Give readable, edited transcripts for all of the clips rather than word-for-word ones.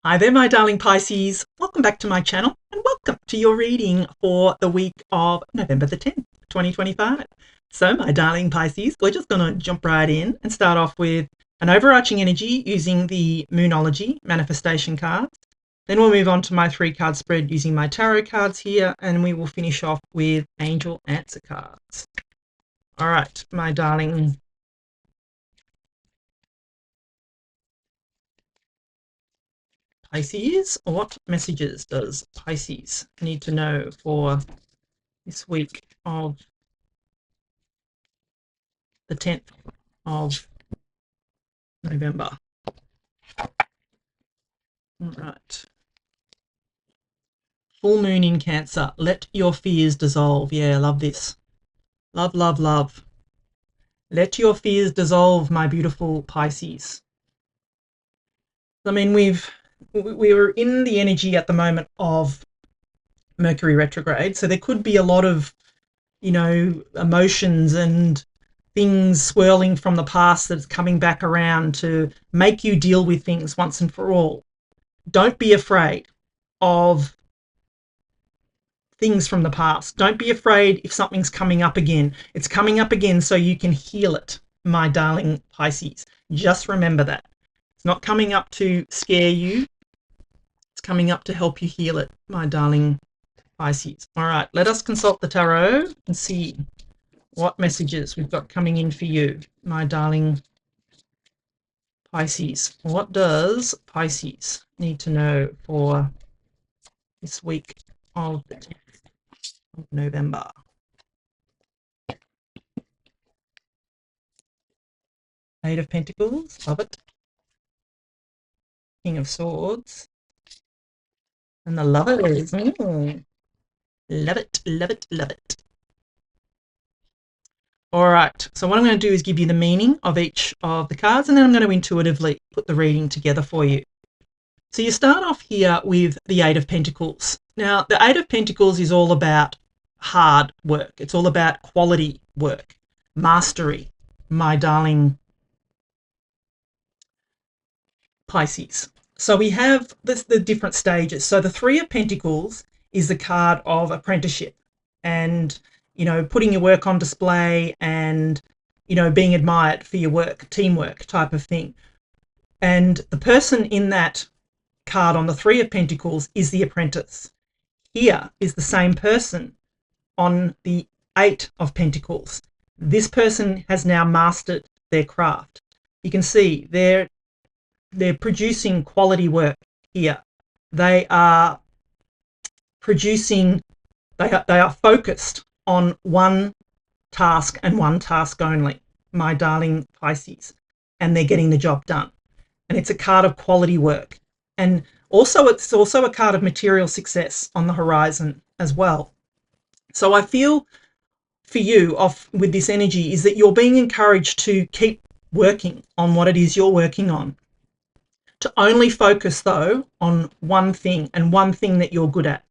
Hi there, my darling Pisces. Welcome back to my channel and welcome to your reading for the week of November the 10th, 2025. So, my darling Pisces, we're just going to jump right in and start off with an overarching energy using the Moonology manifestation cards. Then we'll move on to my 3-card spread using my tarot cards here, and we will finish off with angel answer cards. All right, my darling Pisces, what messages does Pisces need to know for this week of the 10th of November? All right. Full moon in Cancer. Let your fears dissolve. Yeah, love this. Love, love, love. Let your fears dissolve, my beautiful Pisces. I mean, we're in the energy at the moment of Mercury retrograde, so there could be a lot of, emotions and things swirling from the past that's coming back around to make you deal with things once and for all. Don't be afraid of things from the past. Don't be afraid if something's coming up again. It's coming up again so you can heal it, my darling Pisces. Just remember that. It's not coming up to scare you. It's coming up to help you heal it, my darling Pisces. All right, let us consult the tarot and see what messages we've got coming in for you, my darling Pisces. What does Pisces need to know for this week of the 10th of November? Eight of Pentacles, love it. King of Swords. And the Lovers. Love it, love it, love it. All right, so what I'm going to do is give you the meaning of each of the cards, and then I'm going to intuitively put the reading together for you. So you start off here with the Eight of Pentacles. Now, the Eight of Pentacles is all about hard work. It's all about quality work, mastery, my darling Pisces. So we have the different stages. So the Three of Pentacles is the card of apprenticeship and, putting your work on display and, being admired for your work, teamwork type of thing. And the person in that card on the Three of Pentacles is the apprentice. Here is the same person on the Eight of Pentacles. This person has now mastered their craft. You can see they're producing quality work here. They are producing, they are focused on one task and one task only, my darling Pisces, and they're getting the job done. And it's a card of quality work. And also, it's also a card of material success on the horizon as well. So I feel for you with this energy is that you're being encouraged to keep working on what it is you're working on. To only focus, though, on one thing and one thing that you're good at.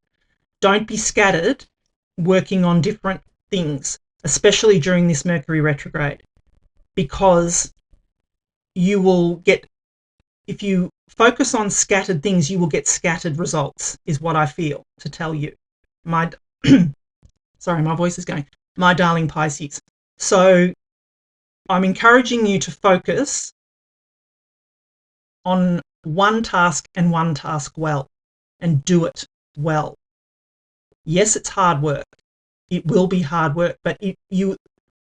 Don't be scattered working on different things, especially during this Mercury retrograde, because you will get, if you focus on scattered things, you will get scattered results, is what I feel to tell you. Sorry, my voice is going. My darling Pisces. So I'm encouraging you to focus on one task and one task well, and do it well. Yes, it's hard work. It will be hard work, but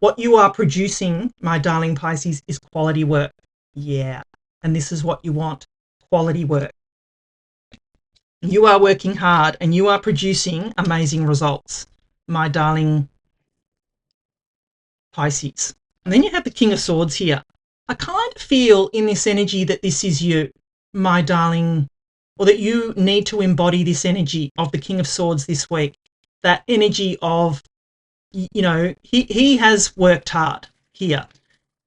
what you are producing, my darling Pisces, is quality work. Yeah, and this is what you want, quality work. You are working hard and you are producing amazing results, my darling Pisces. And then you have the King of Swords here. I kind of feel in this energy that this is you, my darling, or that you need to embody this energy of the King of Swords this week. That energy of, he has worked hard here.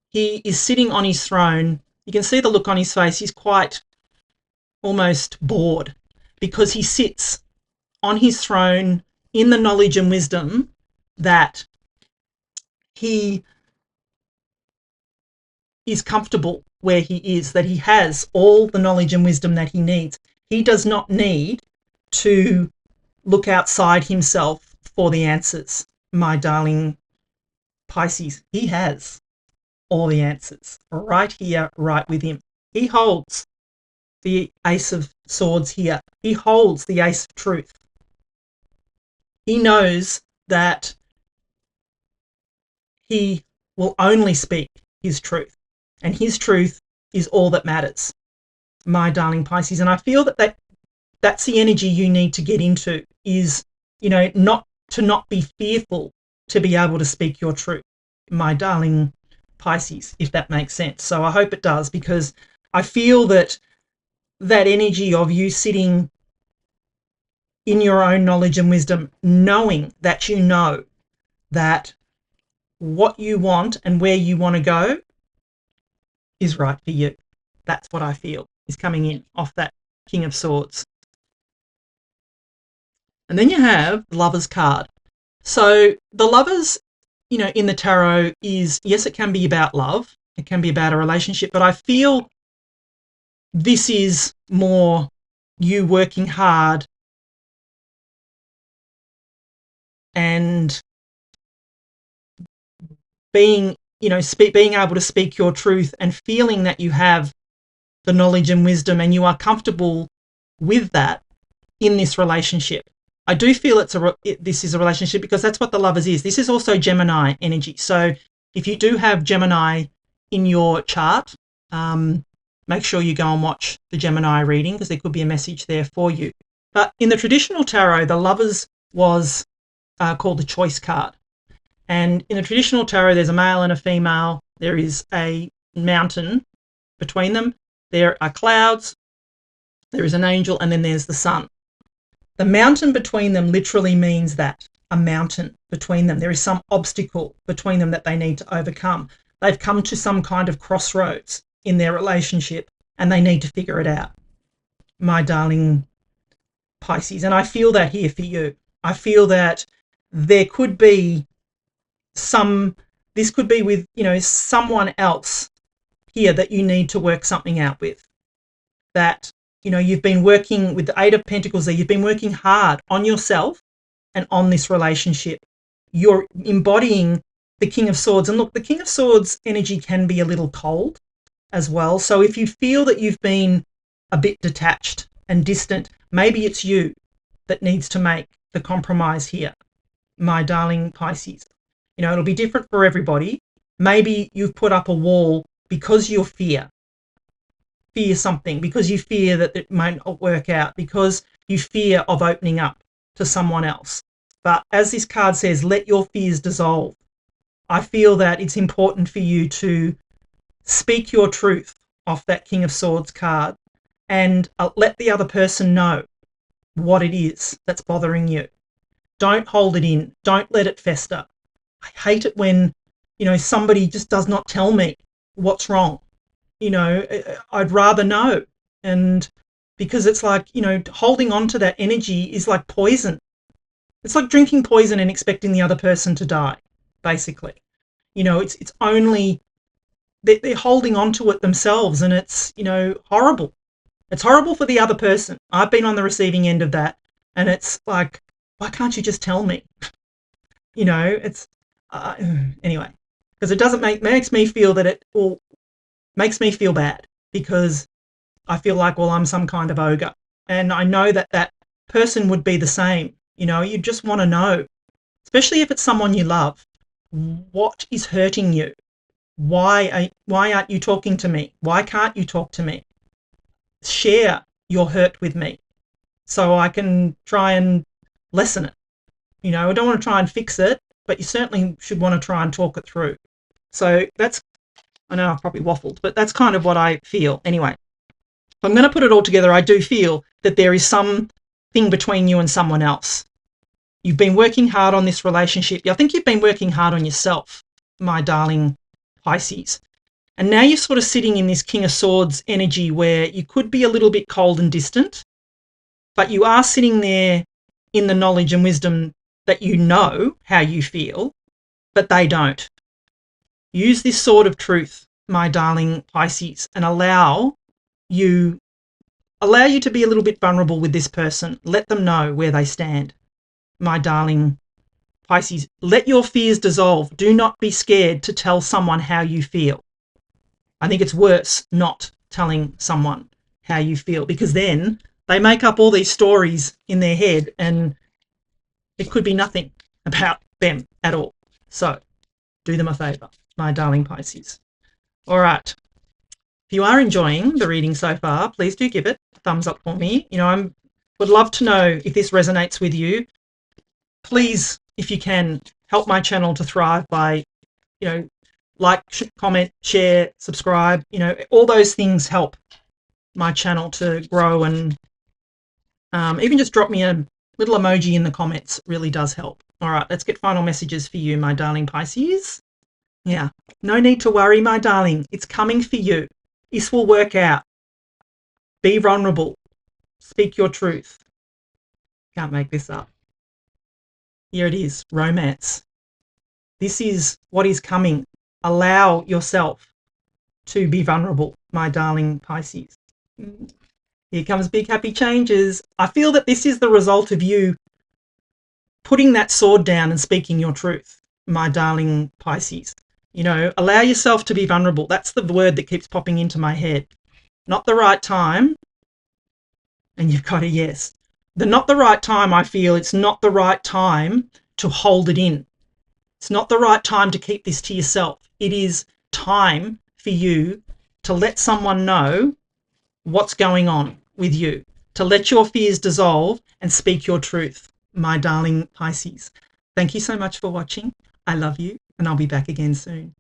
He is sitting on his throne. You can see the look on his face. He's quite almost bored because he sits on his throne in the knowledge and wisdom that he is comfortable where he is, that he has all the knowledge and wisdom that he needs. He does not need to look outside himself for the answers, my darling Pisces. He has all the answers right here, right with him. He holds the Ace of Swords here. He holds the Ace of Truth. He knows that he will only speak his truth, and his truth is all that matters, my darling Pisces. And I feel that's the energy you need to get into, is, not be fearful to be able to speak your truth, my darling Pisces, if that makes sense. So I hope it does, because I feel that energy of you sitting in your own knowledge and wisdom, knowing that you know that what you want and where you want to go is right for you. That's what I feel is coming in off that King of Swords. And then you have the Lovers card. So the Lovers, in the tarot is, yes, it can be about love. It can be about a relationship, but I feel this is more you working hard and being, being able to speak your truth and feeling that you have the knowledge and wisdom and you are comfortable with that in this relationship. I do feel this is a relationship because that's what the Lovers is. This is also Gemini energy. So if you do have Gemini in your chart, make sure you go and watch the Gemini reading, because there could be a message there for you. But in the traditional tarot, the Lovers was called the Choice card. And in the traditional tarot, there's a male and a female. There is a mountain between them. There are clouds. There is an angel, and then there's the sun. The mountain between them literally means that, a mountain between them. There is some obstacle between them that they need to overcome. They've come to some kind of crossroads in their relationship and they need to figure it out, my darling Pisces. And I feel that here for you. I feel that there could be this could be with, someone else here that you need to work something out with. That, you've been working with the Eight of Pentacles there. You've been working hard on yourself and on this relationship. You're embodying the King of Swords. And look, the King of Swords energy can be a little cold as well. So if you feel that you've been a bit detached and distant, maybe it's you that needs to make the compromise here, my darling Pisces. It'll be different for everybody. Maybe you've put up a wall because you fear something, because you fear that it might not work out, because you fear of opening up to someone else. But as this card says, let your fears dissolve. I feel that it's important for you to speak your truth off that King of Swords card and let the other person know what it is that's bothering you. Don't hold it in. Don't let it fester. I hate it when, somebody just does not tell me what's wrong. I'd rather know. And because it's like, holding on to that energy is like poison. It's like drinking poison and expecting the other person to die, basically. It's only, they're holding on to it themselves, and it's, horrible. It's horrible for the other person. I've been on the receiving end of that, and it's like, why can't you just tell me? It's, anyway, because it makes me feel that makes me feel bad, because I feel like, well, I'm some kind of ogre. And I know that person would be the same. You just want to know, especially if it's someone you love, what is hurting you? Why aren't you talking to me? Why can't you talk to me? Share your hurt with me so I can try and lessen it. I don't want to try and fix it, but you certainly should want to try and talk it through. So I know I've probably waffled, but that's kind of what I feel. Anyway, if I'm going to put it all together, I do feel that there is something between you and someone else. You've been working hard on this relationship. I think you've been working hard on yourself, my darling Pisces. And now you're sort of sitting in this King of Swords energy where you could be a little bit cold and distant, but you are sitting there in the knowledge and wisdom that you know how you feel, but they don't. Use this sword of truth, my darling Pisces, and allow you allow you to be a little bit vulnerable with this person. Let them know where they stand. My darling Pisces, let your fears dissolve. Do not be scared to tell someone how you feel. I think it's worse not telling someone how you feel, because then they make up all these stories in their head and it could be nothing about them at all. So do them a favor, my darling Pisces. All right. If you are enjoying the reading so far, please do give it a thumbs up for me. You know, I would love to know if this resonates with you. Please, if you can, help my channel to thrive by, you know, like, comment, share, subscribe. You know, all those things help my channel to grow, and even just drop me a little emoji in the comments. It really does help. All right, let's get final messages for you, my darling Pisces. Yeah, no need to worry, my darling. It's coming for you. This will work out. Be vulnerable. Speak your truth. Can't make this up. Here it is, romance. This is what is coming. Allow yourself to be vulnerable, my darling Pisces. Here comes big happy changes. I feel that this is the result of you putting that sword down and speaking your truth, my darling Pisces. You know, allow yourself to be vulnerable. That's the word that keeps popping into my head. Not the right time. And you've got a yes. Not the right time, I feel it's not the right time to hold it in. It's not the right time to keep this to yourself. It is time for you to let someone know what's going on with you, to let your fears dissolve and speak your truth, my darling Pisces. Thank you so much for watching. I love you, and I'll be back again soon.